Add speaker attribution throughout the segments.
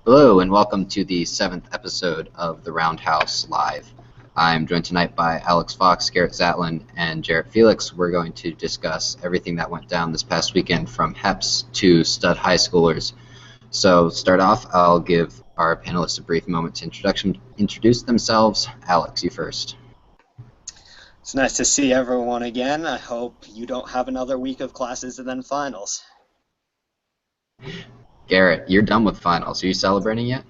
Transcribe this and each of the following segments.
Speaker 1: Hello, and welcome to the 7th episode of the RoundHouse Live. I'm joined tonight by Alex Fox, Garrett Zatlin, and Jarrett Felix. We're going to discuss everything that went down this past weekend from HEPs to stud high schoolers. So, to start off, I'll give our panelists a brief moment to introduce themselves. Alex, you first.
Speaker 2: It's nice to see everyone again. I hope you don't have another week of classes and then finals.
Speaker 1: Garrett, you're done with finals. Are you celebrating yet?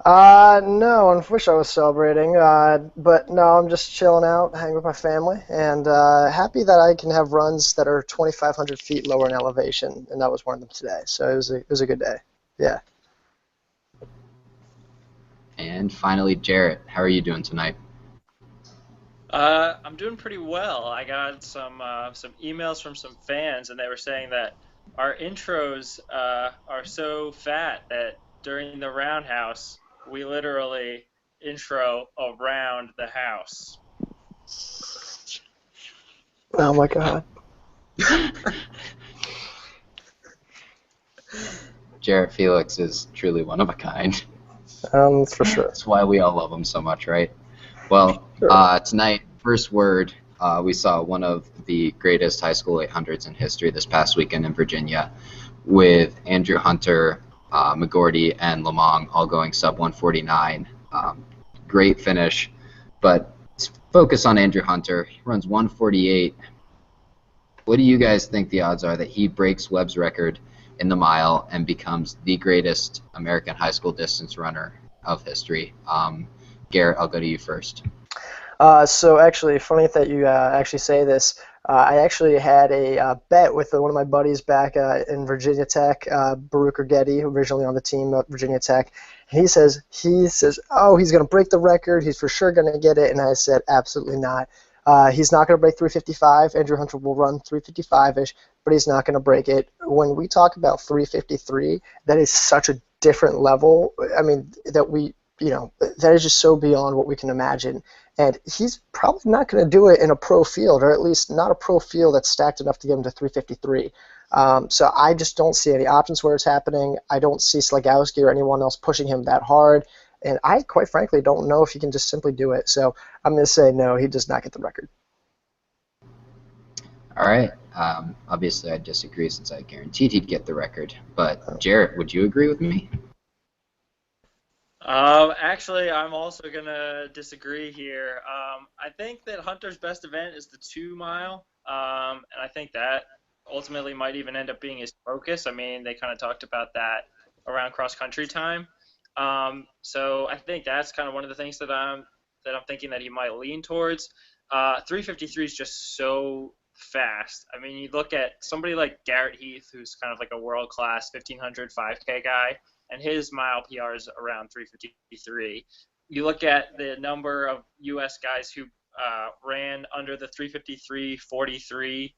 Speaker 3: No, I wish I was celebrating, but no, I'm just chilling out, hanging with my family, and happy that I can have runs that are 2,500 feet lower in elevation, and that was one of them today. So it was a good day. Yeah.
Speaker 1: And finally, Jarrett, how are you doing tonight?
Speaker 4: I'm doing pretty well. I got some emails from some fans, and they were saying that our intros are so fat that during the roundhouse, we literally intro around the house.
Speaker 3: Oh my God.
Speaker 1: Jarrett Felix is truly one of a kind.
Speaker 3: That's for sure.
Speaker 1: That's why we all love him so much, right? Well, tonight, first word, we saw one of the greatest high school 800s in history this past weekend in Virginia, with Andrew Hunter, McGordy, and Lamong all going sub 149. Great finish, but let's focus on Andrew Hunter. He runs 148. What do you guys think the odds are that he breaks Webb's record in the mile and becomes the greatest American high school distance runner of history? Garrett, I'll go to you first.
Speaker 3: So actually, funny that you actually say this. I actually had a bet with one of my buddies back in Virginia Tech, Baruch Ergeti, originally on the team at Virginia Tech. And he says, oh, he's going to break the record. He's for sure going to get it. And I said, absolutely not. He's not going to break 355. Andrew Hunter will run 355-ish, but he's not going to break it. When we talk about 353, that is such a different level. I mean, that is just so beyond what we can imagine. And he's probably not going to do it in a pro field, or at least not a pro field that's stacked enough to get him to 353. So I just don't see any options where it's happening. I don't see Slagowski or anyone else pushing him that hard. And I, quite frankly, don't know if he can just simply do it. So I'm going to say no, he does not get the record.
Speaker 1: All right. Obviously, I disagree since I guaranteed he'd get the record. But Jarrett, would you agree with me?
Speaker 4: Actually, I'm also going to disagree here. I think that Hunter's best event is the 2 mile, and I think that ultimately might even end up being his focus. I mean, they kind of talked about that around cross-country time. So I think that's kind of one of the things that I'm thinking that he might lean towards. 353 is just so fast. I mean, you look at somebody like Garrett Heath, who's kind of like a world-class 1500 5K guy, and his mile PR is around 353. You look at the number of U.S. guys who ran under the 353-43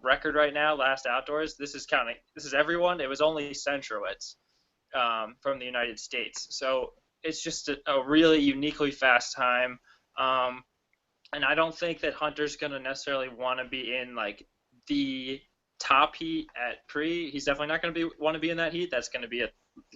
Speaker 4: record right now, last outdoors. This is everyone. It was only Centrowitz from the United States. So it's just a really uniquely fast time. And I don't think that Hunter's going to necessarily want to be in like the top heat at pre. He's definitely not going to want to be in that heat. That's going to be a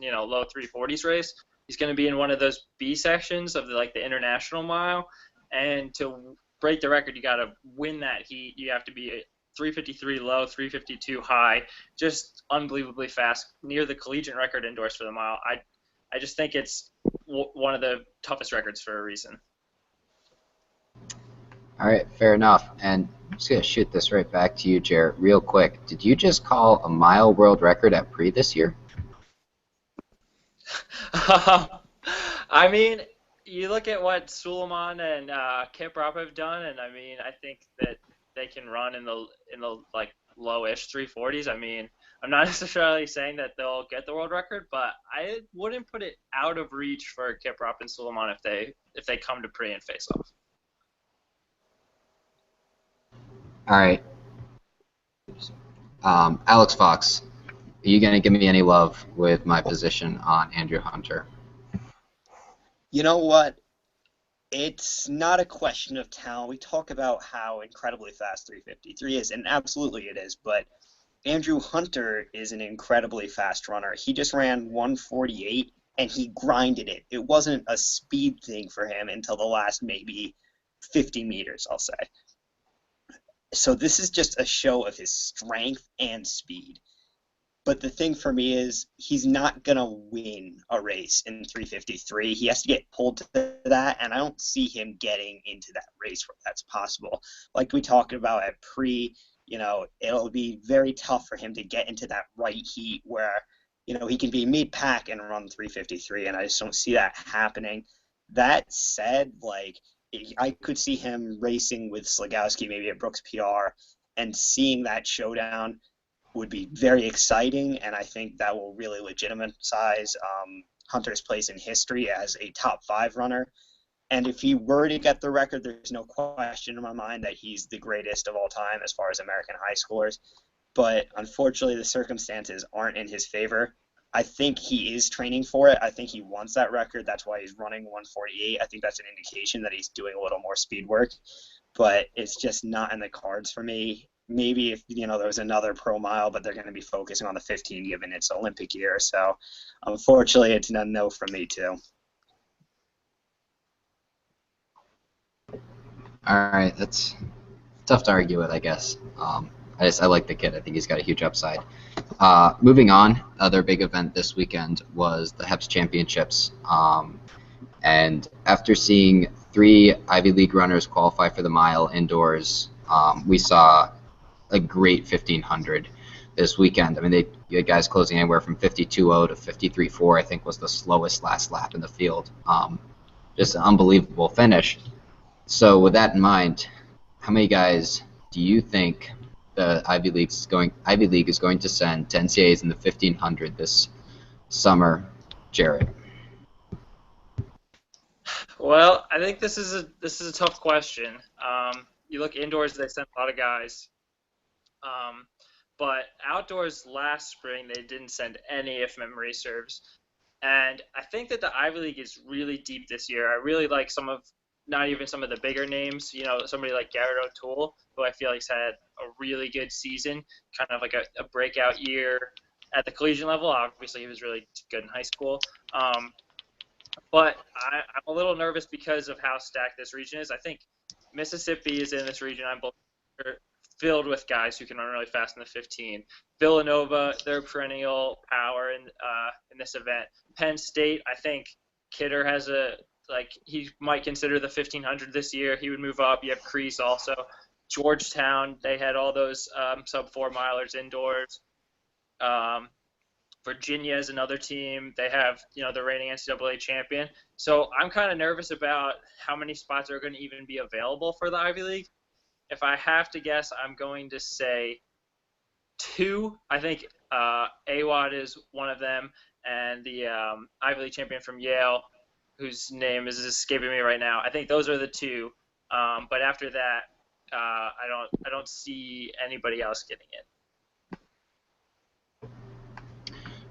Speaker 4: low 340s race. He's going to be in one of those B sections of the international mile. And to break the record, you got to win that heat. You have to be 353 low, 352 high, just unbelievably fast, near the collegiate record indoors for the mile. I just think it's one of the toughest records for a reason.
Speaker 1: All right, fair enough. And I'm just going to shoot this right back to you, Jarrett, real quick. Did you just call a mile world record at pre this year?
Speaker 4: I mean, you look at what Suleiman and Kiprop have done, and I mean, I think that they can run in the like low-ish 340s. I mean, I'm not necessarily saying that they'll get the world record, but I wouldn't put it out of reach for Kiprop and Suleiman if they come to pre and face off.
Speaker 1: All right. Alex Fox, are you going to give me any love with my position on Andrew Hunter?
Speaker 2: You know what? It's not a question of talent. We talk about how incredibly fast 353 is, and absolutely it is, but Andrew Hunter is an incredibly fast runner. He just ran 148 and he grinded it. It wasn't a speed thing for him until the last maybe 50 meters, I'll say. So this is just a show of his strength and speed. But the thing for me is he's not going to win a race in 3:53. He has to get pulled to that, and I don't see him getting into that race where that's possible. Like we talked about at it'll be very tough for him to get into that right heat where, he can be mid-pack and run 3:53, and I just don't see that happening. That said, I could see him racing with Slagowski maybe at Brooks PR, and seeing that showdown would be very exciting, and I think that will really legitimize Hunter's place in history as a top 5 runner. And if he were to get the record, there's no question in my mind that he's the greatest of all time as far as American high schoolers. But unfortunately, the circumstances aren't in his favor. I think he is training for it. I think he wants that record. That's why he's running 1:48. I think that's an indication that he's doing a little more speed work. But it's just not in the cards for me. Maybe if there was another pro mile, but they're going to be focusing on the 15 given its Olympic year. So unfortunately, it's a no from me too.
Speaker 1: All right, that's tough to argue with, I guess. I like the kid. I think he's got a huge upside. Moving on, other big event this weekend was the HEPS Championships. And after seeing 3 Ivy League runners qualify for the mile indoors, we saw a great 1500 this weekend. I mean, you had guys closing anywhere from 52.0 to 53.4, I think was the slowest last lap in the field. Just an unbelievable finish. So with that in mind, how many guys do you think the Ivy League is going to send to NCAAs in the 1500 this summer, Jarrett?
Speaker 4: Well, I think this is a tough question. You look indoors, they sent a lot of guys. But outdoors last spring, they didn't send any, if memory serves. And I think that the Ivy League is really deep this year. I really like not even some of the bigger names, somebody like Garrett O'Toole, who I feel like's had a really good season, kind of like a breakout year at the collegiate level. Obviously, he was really good in high school. But I'm a little nervous because of how stacked this region is. I think Mississippi is in this region. I'm filled with guys who can run really fast in the 15. Villanova, they're perennial power in this event. Penn State, I think Kidder has he might consider the 1500 this year. He would move up. You have Crease also. Georgetown, they had all those sub 4 milers indoors. Virginia is another team. They have, the reigning NCAA champion. So I'm kind of nervous about how many spots are going to even be available for the Ivy League. If I have to guess, I'm going to say 2. I think Awad is one of them, and the Ivy League champion from Yale, whose name is escaping me right now. I think those are the 2. But after that, I don't see anybody else getting it.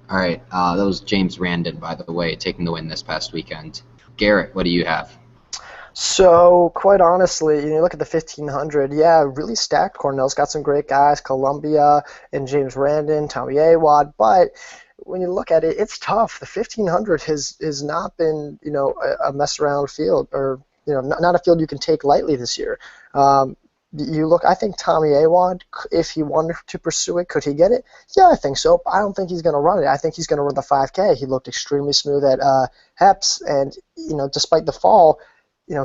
Speaker 1: All right, that was James Randon, by the way, taking the win this past weekend. Garrett, what do you have?
Speaker 3: So, quite honestly, you look at the 1500, really stacked. Cornell's got some great guys, Columbia and James Randon, Tommy Awad, but when you look at it, it's tough. The 1500 has not been, a mess-around field, or, not a field you can take lightly this year. I think Tommy Awad, if he wanted to pursue it, could he get it? Yeah, I think so, but I don't think he's going to run it. I think he's going to run the 5K. He looked extremely smooth at HEPS, and, despite the fall,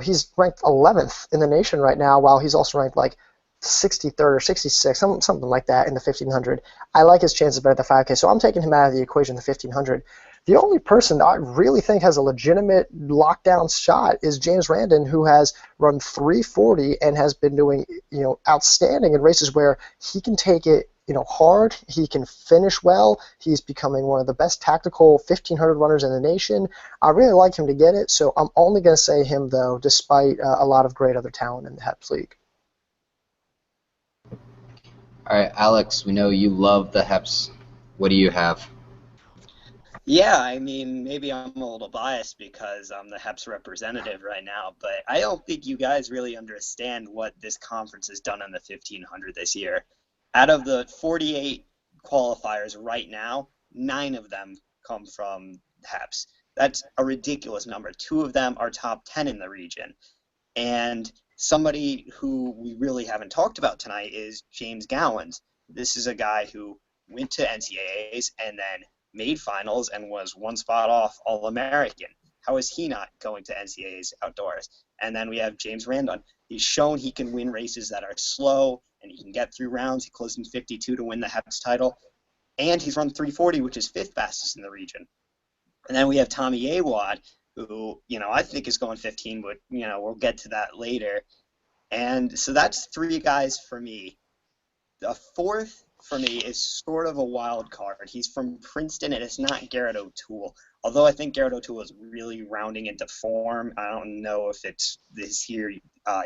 Speaker 3: he's ranked 11th in the nation right now, while he's also ranked 63rd or 66th, something like that in the 1500. I like his chances better at the 5K, so I'm taking him out of the equation, the 1500. The only person that I really think has a legitimate lockdown shot is James Randon, who has run 3:40 and has been doing, outstanding in races where he can take it, hard. He can finish well. He's becoming one of the best tactical 1500 runners in the nation. I really like him to get it, so I'm only going to say him, though, despite a lot of great other talent in the HEPS League.
Speaker 1: All right, Alex, we know you love the HEPS. What do you have?
Speaker 2: Yeah, I mean, maybe I'm a little biased because I'm the HEPS representative right now, but I don't think you guys really understand what this conference has done in the 1500 this year. Out of the 48 qualifiers right now, 9 of them come from HEPS. That's a ridiculous number. 2 of them are top 10 in the region. And somebody who we really haven't talked about tonight is James Gowans. This is a guy who went to NCAAs and then made finals and was one spot off All-American. How is he not going to NCAAs outdoors? And then we have James Randon. He's shown he can win races that are slow and he can get through rounds. He closed in 52 to win the HEPS title. And he's run 340, which is 5th fastest in the region. And then we have Tommy Awad, who, I think is going 15, but, we'll get to that later. And so that's 3 guys for me. The 4th for me is sort of a wild card. He's from Princeton, and it's not Garrett O'Toole. Although I think Garrett O'Toole is really rounding into form. I don't know if it's this year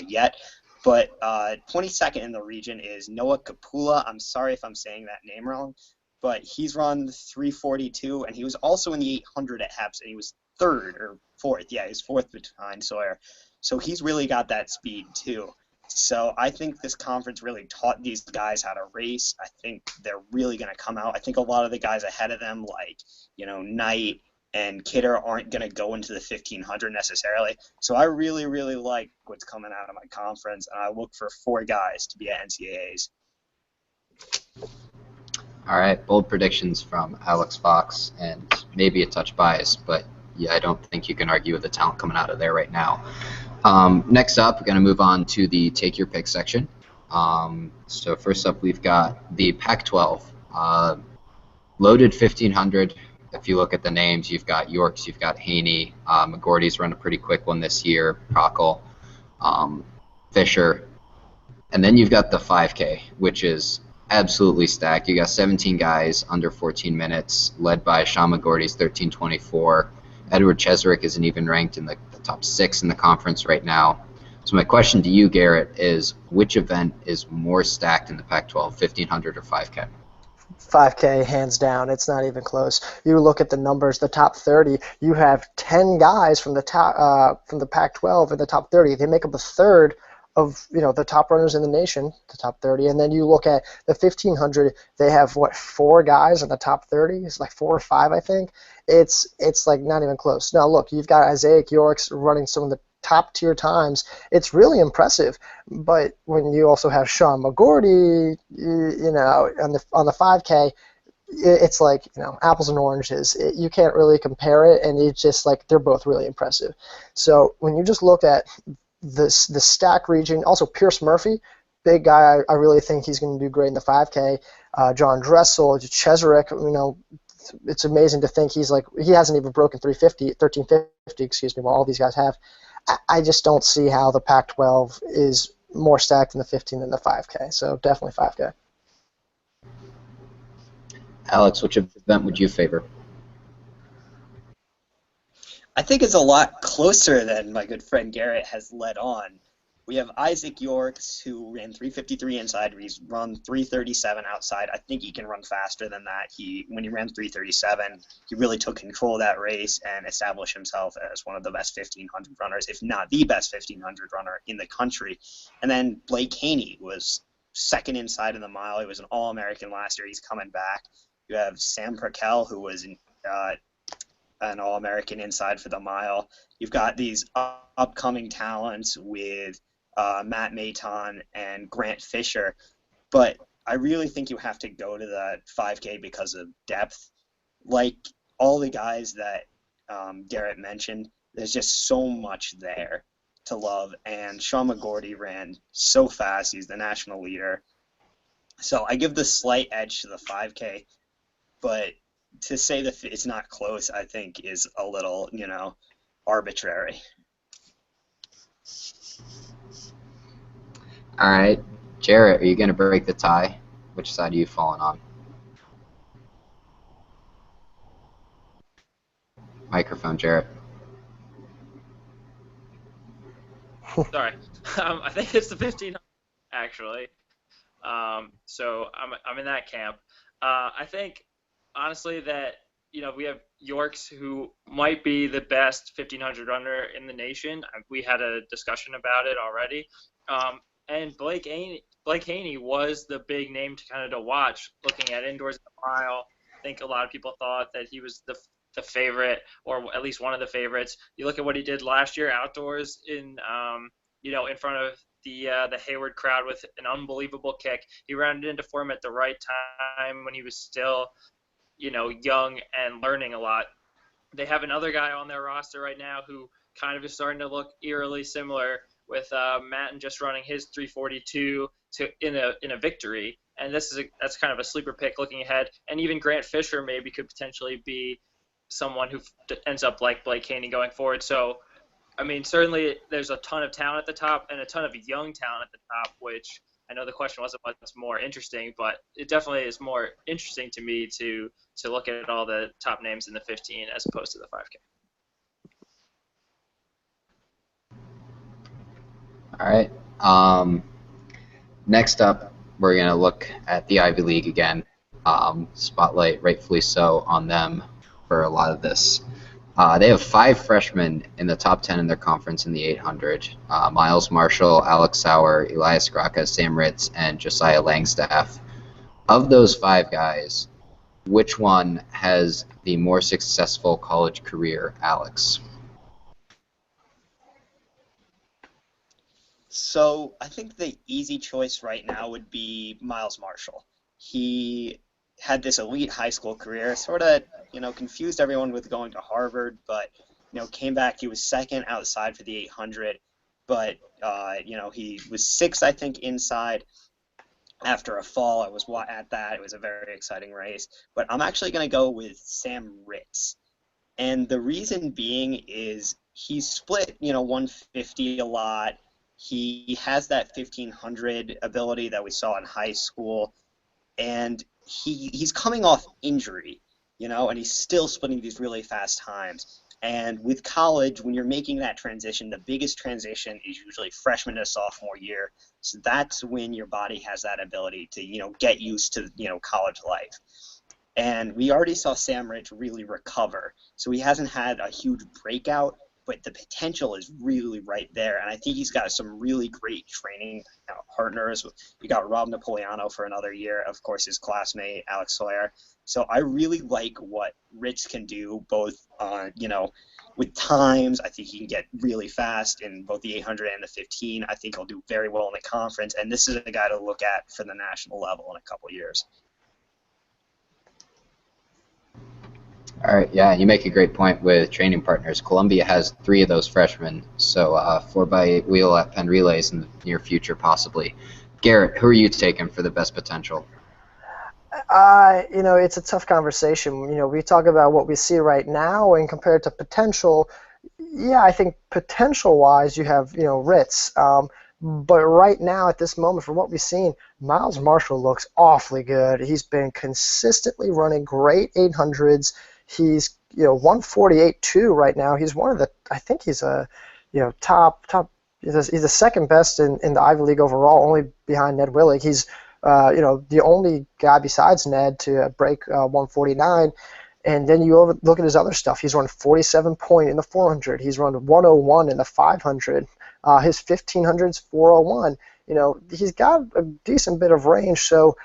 Speaker 2: yet. But 22nd in the region is Noah Kapula. I'm sorry if I'm saying that name wrong. But he's run 342, and he was also in the 800 at HEPS, and he was 3rd or 4th. Yeah, he's 4th behind Sawyer. So he's really got that speed, too. So I think this conference really taught these guys how to race. I think they're really going to come out. I think a lot of the guys ahead of them, like, Knight and Kidder, aren't going to go into the 1500 necessarily. So I really, really like what's coming out of my conference, and I look for 4 guys to be at NCAAs.
Speaker 1: All right, bold predictions from Alex Fox, and maybe a touch biased, but yeah, I don't think you can argue with the talent coming out of there right now. Next up, we're going to move on to the Take Your Pick section. So first up, we've got the Pac-12. Loaded 1,500. If you look at the names, you've got Yorks, you've got Haney, McGordy's run a pretty quick one this year, Prockel, Fisher. And then you've got the 5K, which is absolutely stacked. You got 17 guys under 14 minutes, led by Sean McGordy's 13:24. Edward Cheserek isn't even ranked in the top 6 in the conference right now. So my question to you, Garrett, is which event is more stacked in the Pac-12, 1,500 or 5K?
Speaker 3: 5K, hands down. It's not even close. You look at the numbers, the top 30, you have 10 guys from the from the Pac-12 in the top 30. They make up a third of the top runners in the nation, the top 30, and then you look at the 1,500. They have 4 guys in the top 30. It's like 4 or 5, I think. It's like not even close. Now look, you've got Isaiah Yorks running some of the top tier times. It's really impressive. But when you also have Sean McGordy, on the 5K, it's like apples and oranges. You can't really compare it, and it's just like they're both really impressive. So when you just look at the stack region, also Pierce Murphy, big guy. I really think he's going to do great in the 5K. John Dressel, Cheserek, it's amazing to think he hasn't even broken 1350, while all these guys have. I just don't see how the Pac-12 is more stacked in the 15 than the 5K. So definitely 5K.
Speaker 1: Alex, which event would you favor?
Speaker 2: I think it's a lot closer than my good friend Garrett has led on. We have Isaac Yorks, who ran 353 inside. He's run 337 outside. I think he can run faster than that. When he ran 337, he really took control of that race and established himself as one of the best 1,500 runners, if not the best 1,500 runner in the country. And then Blake Haney was 2nd inside in the mile. He was an All-American last year. He's coming back. You have Sam Perkel, who was an All-American inside for the mile. You've got these upcoming talents with Matt Maton and Grant Fisher, but I really think you have to go to the 5K because of depth. Like all the guys that Garrett mentioned, there's just so much there to love, and Sean McGordy ran so fast. He's the national leader. So I give the slight edge to the 5K, but to say that it's not close, I think, is a little, arbitrary.
Speaker 1: All right. Jarrett, are you going to break the tie? Which side are you falling on? Microphone, Jarrett.
Speaker 4: Sorry. I think it's the 1500, actually. So I'm in that camp. I think, honestly, that we have Yorks, who might be the best 1,500 runner in the nation. We had a discussion about it already. And Blake Haney was the big name to watch looking at indoors at the mile. I think a lot of people thought that he was the the favorite, or at least one of the favorites. You look at what he did last year outdoors in in front of the Hayward crowd with an unbelievable kick. He rounded into form at the right time when he was still, young and learning a lot. They have another guy on their roster right now who kind of is starting to look eerily similar, with Matten just running his 342 in a victory, and that's kind of a sleeper pick looking ahead. And even Grant Fisher maybe could potentially be someone who ends up like Blake Haney going forward. So, I mean, certainly there's a ton of talent at the top and a ton of young talent at the top, which I know the question wasn't what's more interesting, but it definitely is more interesting to me to look at all the top names in the 15 as opposed to the 5K.
Speaker 1: All right. Next up, we're going to look at the Ivy League again. Spotlight, rightfully so, on them for a lot of this. They have 5 freshmen in the top 10 in their conference in the 800. Miles Marshall, Alex Sauer, Elias Graka, Sam Ritz, and Josiah Langstaff. Of those 5 guys, which one has the more successful college career, Alex?
Speaker 2: So I think the easy choice right now would be Miles Marshall. He had this elite high school career, sort of, confused everyone with going to Harvard, but, came back. He was second outside for the 800, but, he was 6th, I think, inside after a fall. I was at that. It was a very exciting race. But I'm actually going to go with Sam Ritz. And the reason being is he's split, 150 a lot. He has that 1500 ability that we saw in high school, and he's coming off injury, and he's still splitting these really fast times. And with college, when you're making that transition, the biggest transition is usually freshman to sophomore year. So that's when your body has that ability to, get used to, college life. And we already saw Sam Ritz really recover. So he hasn't had a huge breakout, but the potential is really right there. And I think he's got some really great training partners. You got Rob Napoleano for another year, of course, his classmate, Alex Sawyer. So I really like what Ritz can do, both, with times. I think he can get really fast in both the 800 and the 15. I think he'll do very well in the conference. And this is a guy to look at for the national level in a couple years.
Speaker 1: All right, yeah, you make a great point with training partners. Columbia has 3 of those freshmen, so 4x8 wheel at Penn Relays in the near future, possibly. Garrett, who are you taking for the best potential?
Speaker 3: It's a tough conversation. We talk about what we see right now and compared to potential. Yeah, I think potential-wise you have, Ritz. But right now, at this moment, from what we've seen, Miles Marshall looks awfully good. He's been consistently running great 800s. He's 148.2 right now. He's one of the, I think he's a top. He's the second best in the Ivy League overall, only behind Ned Willig. He's the only guy besides Ned to break 149. And then you look at his other stuff. He's run 47 point in the 400. He's run 101 in the 500. His 1500's 401. He's got a decent bit of range. So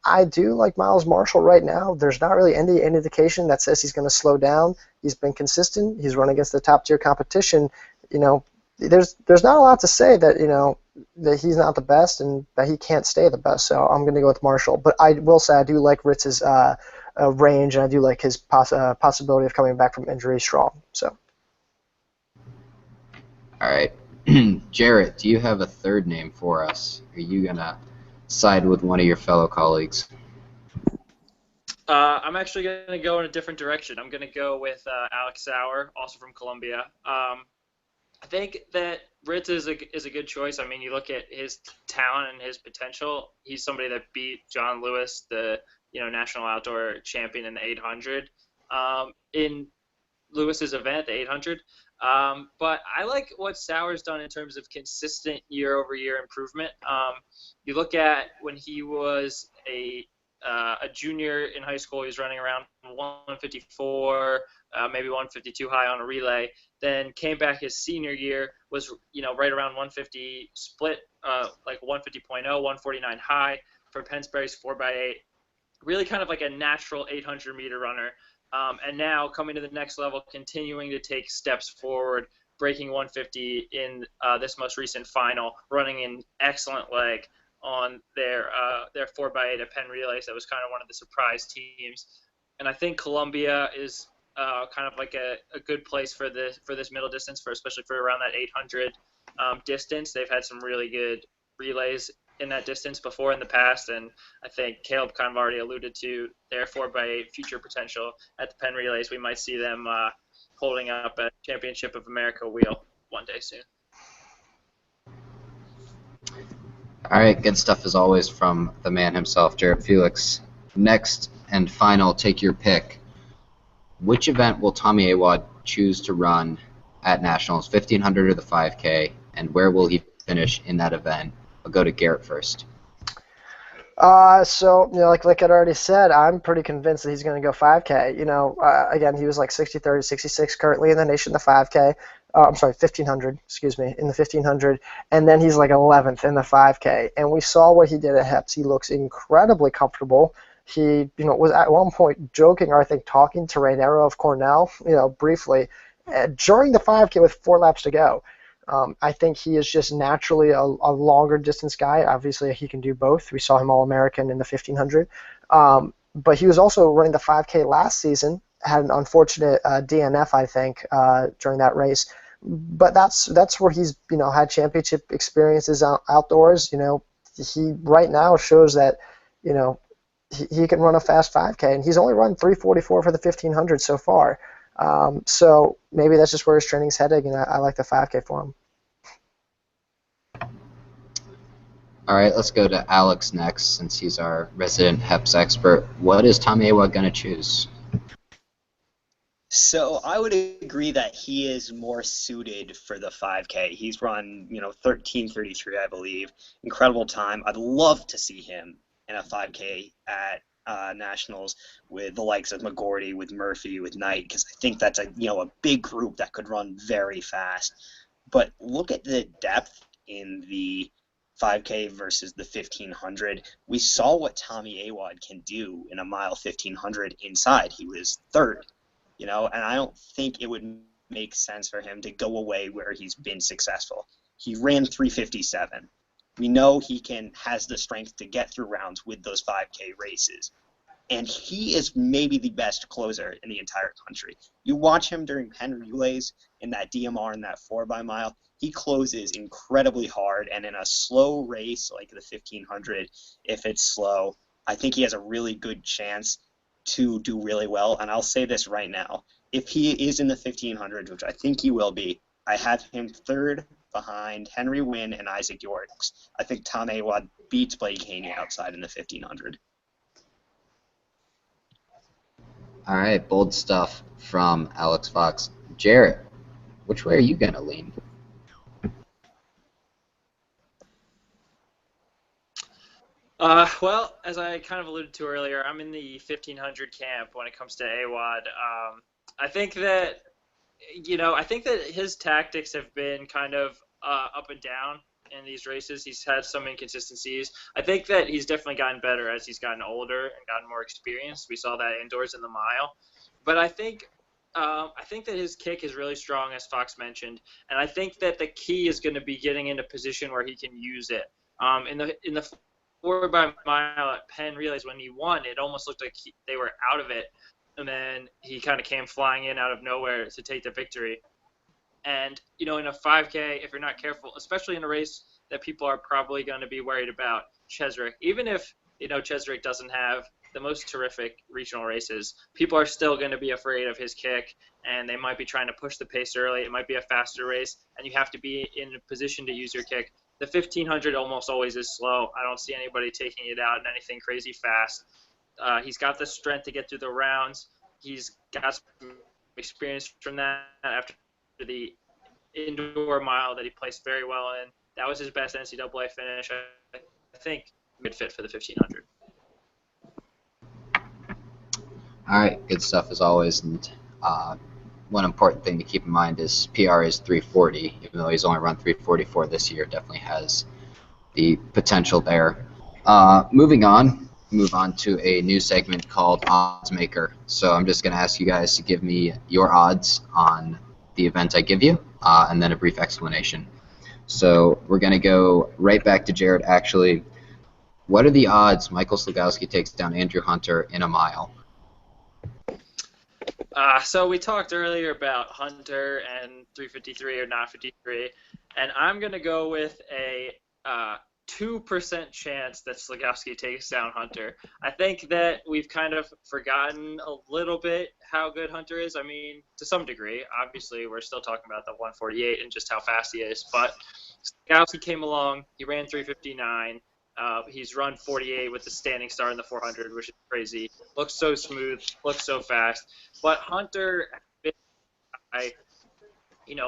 Speaker 3: I do like Miles Marshall right now. There's not really any indication that says he's going to slow down. He's been consistent. He's run against the top tier competition. There's not a lot to say that that he's not the best and that he can't stay the best. So I'm going to go with Marshall. But I will say I do like Ritz's range, and I do like his possibility of coming back from injury strong. So.
Speaker 1: All right. Jarrett, do you have a third name for us? Are you going to side with one of your fellow colleagues?
Speaker 4: I'm actually going to go in a different direction. I'm going to go with Alex Sauer, also from Columbia. I think that Ritz is a good choice. I mean, you look at his talent and his potential. He's somebody that beat John Lewis, the national outdoor champion in the 800, in Lewis's event, the 800. But I like what Sauer's done in terms of consistent year-over-year improvement. You look at when he was a junior in high school, he was running around 154, maybe 152 high on a relay. Then came back his senior year, was right around 150 split, like 150.0, 149 high for Pennsbury's 4x8. Really kind of like a natural 800-meter runner. And now coming to the next level, continuing to take steps forward, breaking 150 in this most recent final, running an excellent leg on their 4x8 at Penn Relays. That was kind of one of the surprise teams. And I think Columbia is kind of like a good place for this middle distance, especially for around that 800 distance. They've had some really good relays in that distance before in the past, and I think Caleb kind of already alluded to their 4x8 future potential at the Penn Relays. We might see them holding up a Championship of America wheel one day soon.
Speaker 1: All right, good stuff as always from the man himself, Jared Felix. Next and final, take your pick. Which event will Tommy Awad choose to run at Nationals, 1500 or the 5K, and where will he finish in that event? I'll go to Garrett first.
Speaker 3: So, like I'd already said, I'm pretty convinced that he's going to go 5K. Again, he was like 60-30, 66 currently in the nation, the 5K. I'm sorry, 1500, excuse me, in the 1500. And then he's like 11th in the 5K. And we saw what he did at Heps. He looks incredibly comfortable. He, was at one point joking, or I think talking to Rainero of Cornell, briefly, during the 5K with 4 laps to go. I think he is just naturally a longer distance guy. Obviously, he can do both. We saw him All-American in the 1500. But he was also running the 5K last season, had an unfortunate DNF, I think, during that race. But that's where he's, had championship experiences outdoors. He right now shows that, he can run a fast 5K, and he's only run 3:44 for the 1500 so far. So maybe that's just where his training's heading, and I like the 5K for him.
Speaker 1: All right, let's go to Alex next, since he's our resident HEPS expert. What is Tommy Awad going to choose?
Speaker 2: So I would agree that he is more suited for the 5K. He's run, 13:33, I believe. Incredible time. I'd love to see him in a 5K at Nationals with the likes of McGordy, with Murphy, with Knight, because I think that's a big group that could run very fast. But look at the depth in the 5K versus the 1500. We saw what Tommy Awad can do in a mile 1500 inside. He was third, and I don't think it would make sense for him to go away where he's been successful. He ran 3:57. We know he has the strength to get through rounds with those 5K races. And he is maybe the best closer in the entire country. You watch him during Penn Relays in that DMR and that 4x mile, he closes incredibly hard. And in a slow race like the 1500, if it's slow, I think he has a really good chance to do really well. And I'll say this right now. If he is in the 1500, which I think he will be, I have him third behind Henry Wynn and Isaac Yorks. I think Tom Awad beats Blake Haney outside in the 1500.
Speaker 1: All right, bold stuff from Alex Fox. Jarrett, which way are you going to lean?
Speaker 4: Well, as I kind of alluded to earlier, I'm in the 1500 camp when it comes to Awad. I think that his tactics have been kind of up and down in these races. He's had some inconsistencies. I think that he's definitely gotten better as he's gotten older and gotten more experienced. We saw that indoors in the mile. But I think that his kick is really strong, as Fox mentioned, and I think that the key is going to be getting in a position where he can use it. In the 4x mile at Penn Relays, when he won, it almost looked like they were out of it. And then he kind of came flying in out of nowhere to take the victory. And, in a 5K, if you're not careful, especially in a race that people are probably going to be worried about, Chesrick, even if, Chesrick doesn't have the most terrific regional races, people are still going to be afraid of his kick, and they might be trying to push the pace early. It might be a faster race, and you have to be in a position to use your kick. The 1500 almost always is slow. I don't see anybody taking it out in anything crazy fast. He's got the strength to get through the rounds. He's got some experience from that after the indoor mile that he placed very well in. That was his best NCAA finish. I think good fit for the 1500.
Speaker 1: All right, good stuff as always. And one important thing to keep in mind is PR is 340. Even though he's only run 344 this year, definitely has the potential there. Moving on, move on to a new segment called Odds Maker. So I'm just going to ask you guys to give me your odds on the event I give you, and then a brief explanation. So we're going to go right back to Jared, actually. What are the odds Michael Slugowski takes down Andrew Hunter in a mile?
Speaker 4: So we talked earlier about Hunter and 353 or not 53, and I'm going to go with a 2% chance that Slugowski takes down Hunter. I think that we've kind of forgotten a little bit how good Hunter is. I mean, to some degree. Obviously, we're still talking about the 148 and just how fast he is, but Slugowski came along. He ran 359. He's run 48 with the standing start in the 400, which is crazy. Looks so smooth, looks so fast. But Hunter,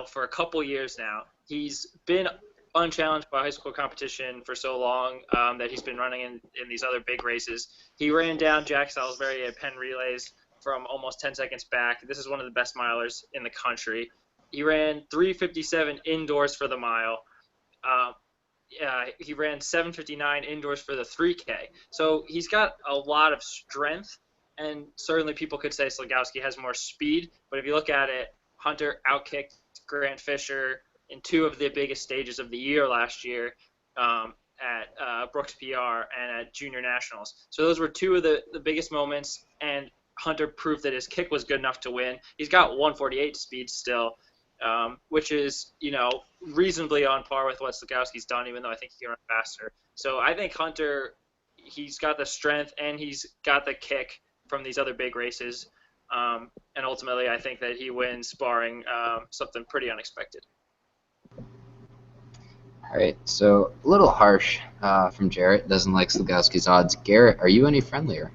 Speaker 4: for a couple years now, he's been unchallenged by high school competition for so long that he's been running in these other big races. He ran down Jack Salisbury at Penn Relays from almost 10 seconds back. This is one of the best milers in the country. He ran 3:57 indoors for the mile. He ran 7:59 indoors for the 3K. So he's got a lot of strength, and certainly people could say Slugowski has more speed. But if you look at it, Hunter outkicked Grant Fisher in two of the biggest stages of the year last year at Brooks PR and at Junior Nationals. So those were two of the biggest moments, and Hunter proved that his kick was good enough to win. He's got 148 speed still. Which is, reasonably on par with what Slugowski's done, even though I think he can run faster. So I think Hunter, he's got the strength and he's got the kick from these other big races. And ultimately, I think that he wins barring something pretty unexpected.
Speaker 1: All right, so a little harsh from Jarrett. Doesn't like Slugowski's odds. Garrett, are you any friendlier?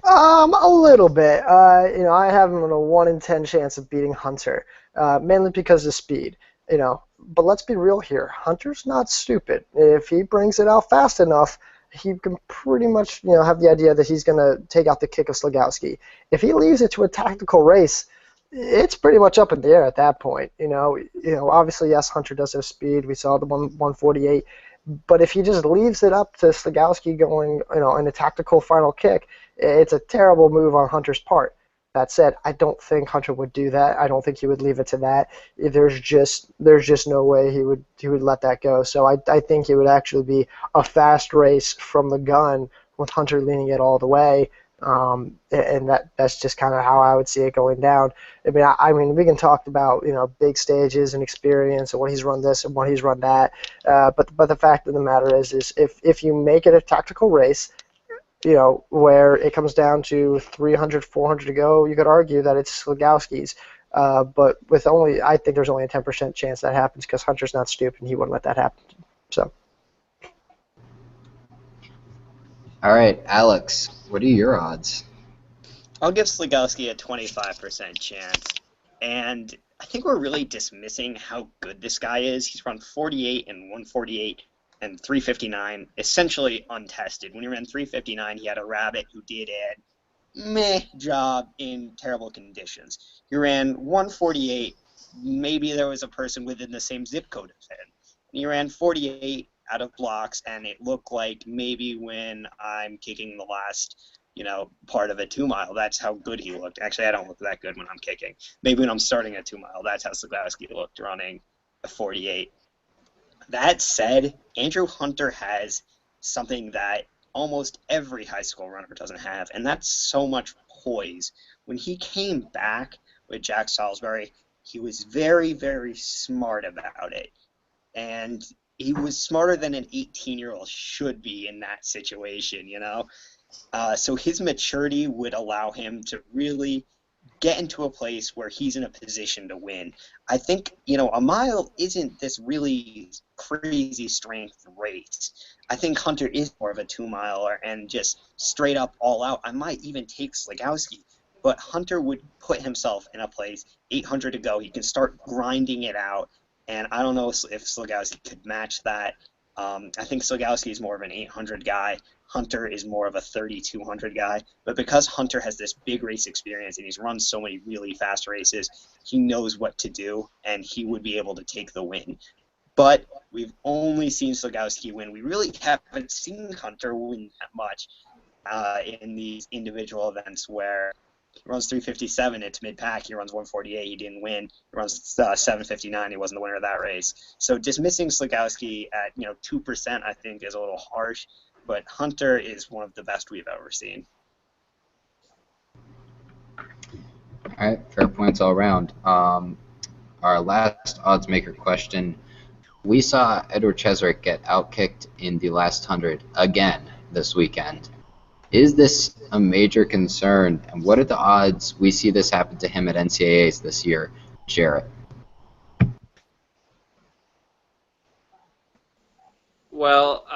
Speaker 3: A little bit. I have him on a 1 in 10 chance of beating Hunter, mainly because of speed. But let's be real here. Hunter's not stupid. If he brings it out fast enough, he can pretty much, have the idea that he's going to take out the kick of Slugowski. If he leaves it to a tactical race, it's pretty much up in the air at that point. Obviously, yes, Hunter does have speed. We saw the 148. But if he just leaves it up to Slugowski going, in a tactical final kick, it's a terrible move on Hunter's part. That said, I don't think Hunter would do that. I don't think he would leave it to that. There's just no way he would let that go. So I think it would actually be a fast race from the gun with Hunter leaning it all the way. And that's just kind of how I would see it going down. I mean, we can talk about big stages and experience and what he's run this and what he's run that. But the fact of the matter is if you make it a tactical race, where it comes down to 300, 400 to go, you could argue that it's Slugowski's. But I think there's only a 10% chance that happens because Hunter's not stupid and he wouldn't let that happen. So.
Speaker 1: All right, Alex, what are your odds?
Speaker 2: I'll give Slugowski a 25% chance. And I think we're really dismissing how good this guy is. He's run 48 and 148 and 359, essentially untested. When he ran 359, he had a rabbit who did a meh job in terrible conditions. He ran 148. Maybe there was a person within the same zip code as him. He ran 48 out of blocks, and it looked like maybe when I'm kicking the last, part of a 2 mile, that's how good he looked. Actually, I don't look that good when I'm kicking. Maybe when I'm starting a 2 mile, that's how Slugowski looked running a 48. That said, Andrew Hunter has something that almost every high school runner doesn't have, and that's so much poise. When he came back with Jack Salisbury, he was very, very smart about it. And he was smarter than an 18-year-old should be in that situation, So his maturity would allow him to really get into a place where he's in a position to win. I think, a mile isn't this really crazy strength race. I think Hunter is more of a 2 miler and just straight up all out. I might even take Slugowski, but Hunter would put himself in a place, 800 to go. He can start grinding it out, and I don't know if Slugowski could match that. I think Slugowski is more of an 800 guy. Hunter is more of a 3,200 guy. But because Hunter has this big race experience and he's run so many really fast races, he knows what to do, and he would be able to take the win. But we've only seen Slugowski win. We really haven't seen Hunter win that much. in these individual events where he runs 3:57, it's mid-pack, he runs 1:48, he didn't win. He runs 7:59, he wasn't the winner of that race. So dismissing Slagowski at 2%, I think, is a little harsh. But Hunter is one of the best we've ever seen.
Speaker 1: All right, fair points all around. Our last odds maker question: we saw Edward Cheserek get outkicked in the last 100 again this weekend. Is this a major concern, and what are the odds we see this happen to him at NCAAs this year, Jarrett?
Speaker 4: Well,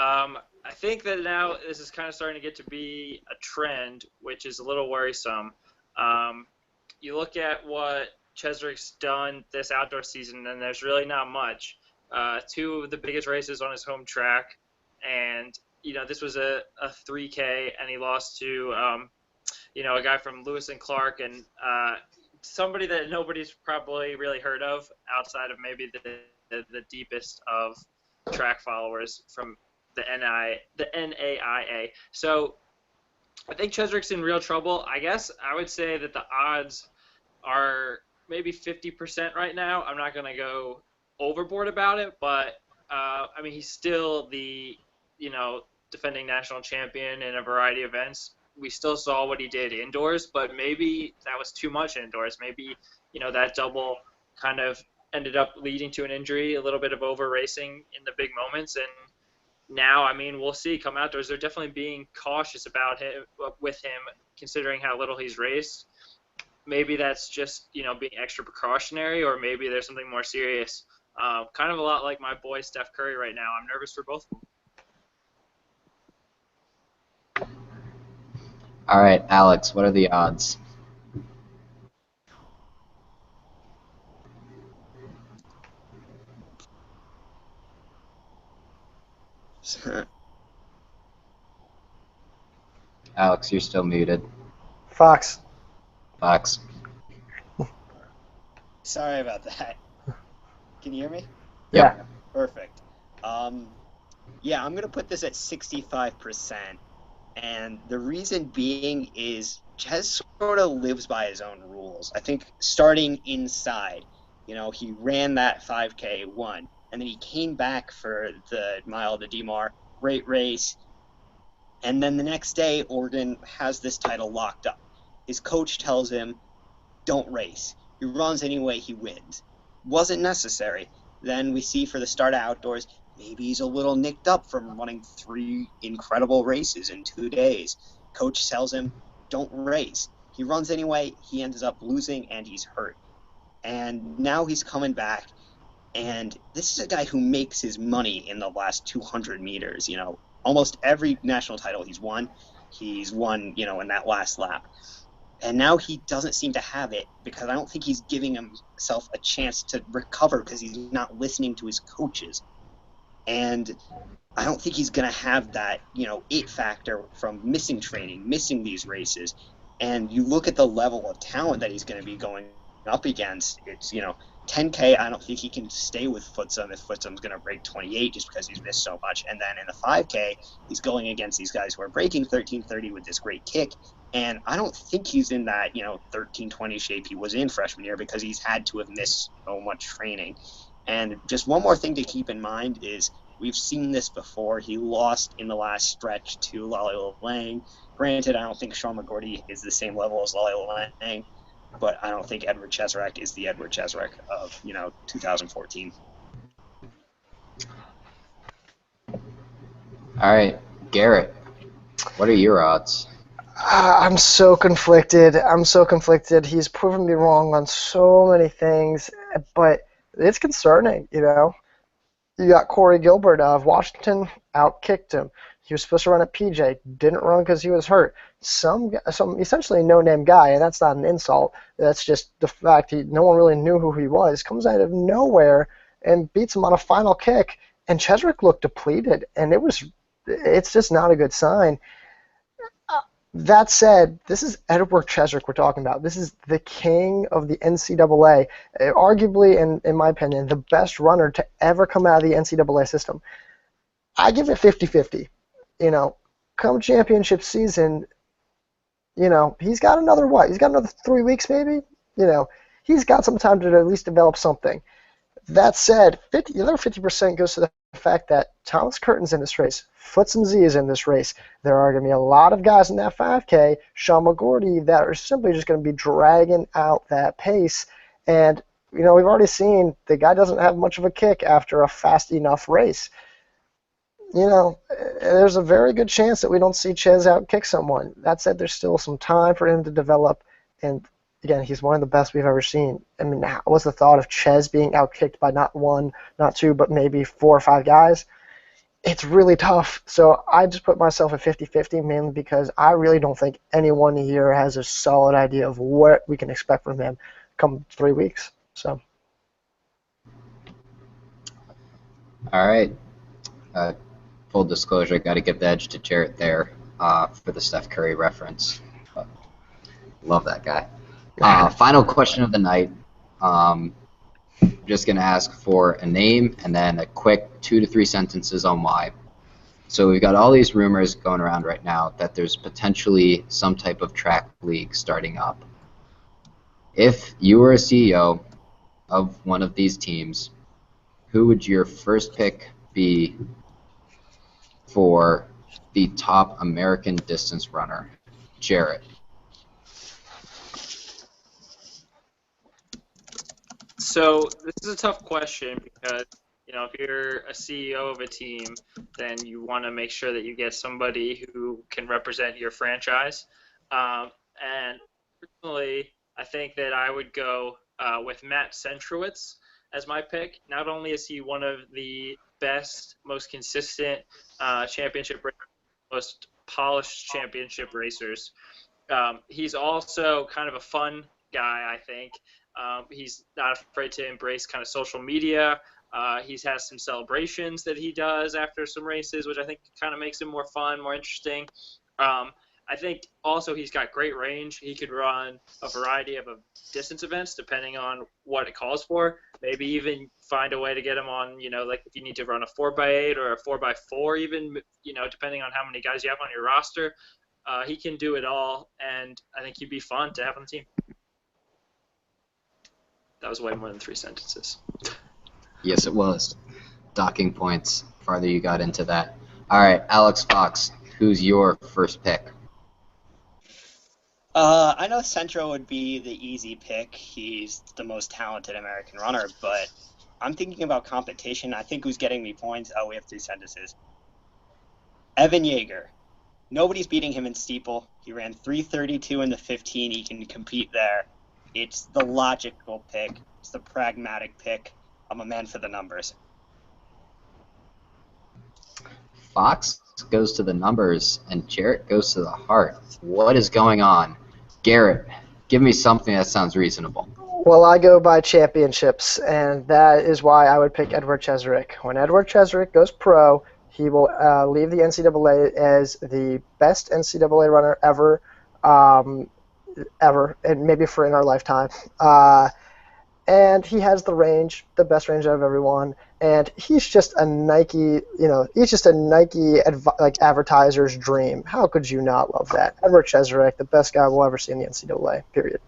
Speaker 4: I think that now this is kind of starting to get to be a trend, which is a little worrisome. You look at what Cheserek's done this outdoor season, and there's really not much. 2 of the biggest races on his home track, and this was a 3K, and he lost to a guy from Lewis and Clark, and somebody that nobody's probably really heard of outside of maybe the deepest of track followers from the NAIA. So I think Cheserek's in real trouble. I guess I would say that the odds are maybe 50% right now. I'm not going to go overboard about it, but he's still the defending national champion in a variety of events. We still saw what he did indoors, but maybe that was too much indoors. Maybe that double kind of ended up leading to an injury, a little bit of over racing in the big moments, and now we'll see. Come outdoors, they're definitely being cautious about him with him, considering how little he's raced. Maybe that's just being extra precautionary, or maybe there's something more serious. Kind of a lot like my boy Steph Curry right now. I'm nervous for both of them.
Speaker 1: All right, Alex, what are the odds? Alex, you're still muted.
Speaker 3: Fox.
Speaker 2: Sorry about that. Can you hear me?
Speaker 3: Yeah.
Speaker 2: Perfect. I'm going to put this at 65%. And the reason being is Ches sort of lives by his own rules. I think starting inside, he ran that 5K, won. And then he came back for the Mile de Demar, great race. And then the next day, Oregon has this title locked up. His coach tells him, don't race. He runs anyway, he wins. Wasn't necessary. Then we see for the start of outdoors, maybe he's a little nicked up from running 3 incredible races in 2 days. Coach tells him, don't race. He runs anyway, he ends up losing, and he's hurt. And now he's coming back, and this is a guy who makes his money in the last 200 meters. Almost every national title he's won in that last lap. And now he doesn't seem to have it because I don't think he's giving himself a chance to recover because he's not listening to his coaches. And I don't think he's going to have that, it factor from missing training, missing these races. And you look at the level of talent that he's going to be going up against. It's, 10K, I don't think he can stay with Footsum if Footsum's going to break 28 just because he's missed so much. And then in the 5K, he's going against these guys who are breaking 13:30 with this great kick. And I don't think he's in that, 13:20 shape he was in freshman year because he's had to have missed so much training. And just one more thing to keep in mind is we've seen this before. He lost in the last stretch to Lale Lang. Granted, I don't think Sean McGorty is the same level as Lale Lang, but I don't think Edward Cheserek is the Edward Cheserek of, 2014.
Speaker 1: All right, Garrett, what are your odds?
Speaker 3: I'm so conflicted. He's proven me wrong on so many things, but it's concerning, You got Corey Gilbert of Washington, outkicked him. He was supposed to run at PJ, didn't run because he was hurt. Some essentially no-name guy, and that's not an insult. That's just the fact no one really knew who he was. Comes out of nowhere and beats him on a final kick. And Cheserek looked depleted, and it's just not a good sign. That said, this is Edward Cheserek we're talking about. This is the king of the NCAA, arguably, in my opinion, the best runner to ever come out of the NCAA system. I give it 50-50. come championship season, you know, he's got another what? He's got another 3 weeks maybe? You know, he's got some time to at least develop something. That said, the other 50% goes to the fact that Thomas Curtin's in this race. Footsum Z is in this race. There are going to be a lot of guys in that 5K, Sean McGorty, that are simply just going to be dragging out that pace. And, you know, we've already seen the guy doesn't have much of a kick after a fast enough race. You know, there's a very good chance that we don't see Ches outkick someone. That said, there's still some time for him to develop, and again, he's one of the best we've ever seen. I mean, what's the thought of Ches being outkicked by not one, not two, but maybe 4 or 5 guys? It's really tough. So I just put myself at 50-50, mainly because I really don't think anyone here has a solid idea of what we can expect from him come 3 weeks. So.
Speaker 1: All right. Full disclosure, got to give the edge to Jarrett there for the Steph Curry reference. But love that guy. Final question of the night. Just going to ask for a name and then a quick 2 to 3 sentences on why. So we've got all these rumors going around right now that there's potentially some type of track league starting up. If you were a CEO of one of these teams, who would your first pick be for the top American distance runner? Jarrett.
Speaker 4: So this is a tough question because, you know, if you're a CEO of a team, then you want to make sure that you get somebody who can represent your franchise. And personally, I think that I would go with Matt Centrowitz as my pick. Not only is he one of the best, most consistent championship racers, most polished championship racers, he's also kind of a fun guy, I think. He's not afraid to embrace kind of social media. He has some celebrations that he does after some races, which I think kind of makes him more fun, more interesting. I think also he's got great range. He could run a variety of distance events depending on what it calls for. Maybe even find a way to get him on, you know, like if you need to run a 4x8 or a 4x4 even, you know, depending on how many guys you have on your roster. He can do it all, and I think he'd be fun to have on the team. That was way more than 3 sentences.
Speaker 1: Yes, it was. Docking points, farther you got into that. All right, Alex Fox, who's your first pick?
Speaker 2: I know Centro would be the easy pick. He's the most talented American runner, but I'm thinking about competition. I think who's getting me points? Oh, we have 3 sentences. Evan Yeager. Nobody's beating him in steeple. He ran 3:32 in the 15. He can compete there. It's the logical pick. It's the pragmatic pick. I'm a man for the numbers.
Speaker 1: Fox goes to the numbers, and Jarrett goes to the heart. What is going on? Garrett, give me something that sounds reasonable.
Speaker 3: Well, I go by championships, and that is why I would pick Edward Cheserek. When Edward Cheserek goes pro, he will leave the NCAA as the best NCAA runner ever, and maybe for in our lifetime. And he has the range, the best range out of everyone. And he's just a Nike, he's just a Nike advertiser's dream. How could you not love that? Edward Cheserek, the best guy we'll ever see in the NCAA, period.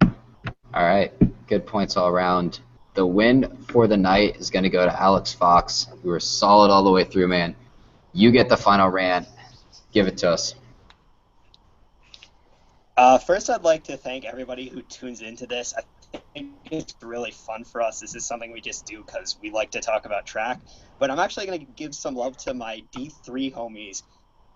Speaker 1: All right, good points all around. The win for the night is going to go to Alex Fox. You were solid all the way through, man. You get the final rant. Give it to us.
Speaker 2: First, I'd like to thank everybody who tunes into this. I think it's really fun for us. This is something we just do because we like to talk about track. But I'm actually going to give some love to my D3 homies.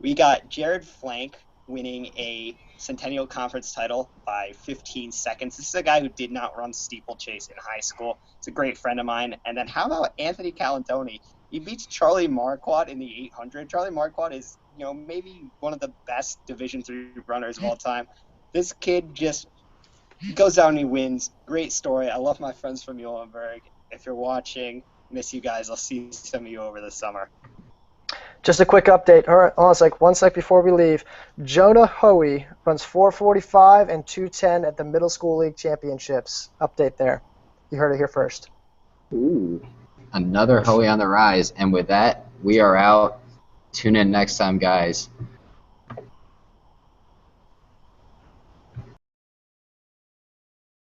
Speaker 2: We got Jared Flank winning a Centennial Conference title by 15 seconds. This is a guy who did not run steeplechase in high school. It's a great friend of mine. And then how about Anthony Calantoni? He beats Charlie Marquardt in the 800. Charlie Marquardt is, maybe one of the best Division III runners of all time. This kid just goes down and he wins. Great story. I love my friends from Muhlenberg. If you're watching, miss you guys. I'll see some of you over the summer.
Speaker 3: Just a quick update. Hold on, one sec before we leave. Jonah Hoey runs 4:45 and 2:10 at the Middle School League Championships. Update there. You heard it here first.
Speaker 1: Ooh, another Hoey on the rise. And with that, we are out. Tune in next time, guys.